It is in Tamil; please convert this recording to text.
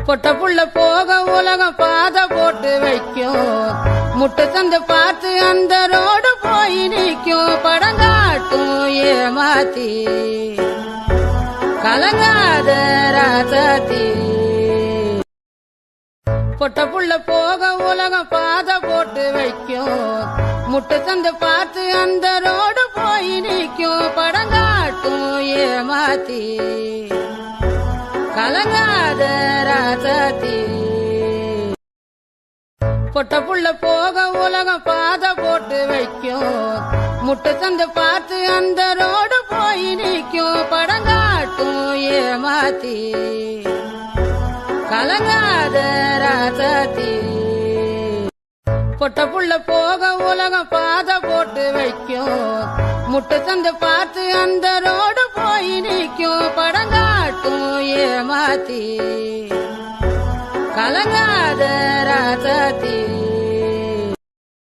பொட்ட புள்ள போக உலகம் பாத போட்டு வைக்கும். முட்டை சந்து பார்த்து அந்த ரோடு போய் நிற்கும். படங்காட்டும் ஏமாத்தி கலங்காத ராசாத்தி. பொட்ட புள்ள போக உலகம் பாத போட்டு வைக்கும். முட்டை சந்து பார்த்து அந்த ரோடு போய் நிற்கும். படங்காட்டும் ஏமாத்தி கலங்காத ராசாத்தி. பொட்ட புள்ள போக உலகம் பாத போட்டு வைக்கும். முட்டை சந்து பார்த்து அந்த ரோடு போய் நிற்கும். படங்காட்டும் ஏமாத்தி கலங்காத ராசாத்தி. பொட்ட புள்ள போக உலகம் பாத போட்டு வைக்கும். முட்டை சந்து பார்த்து அந்த ரோடு போய் நிற்கும். படங்காட்டும் ஏமாத்தி கலங்காத ராசாத்தி.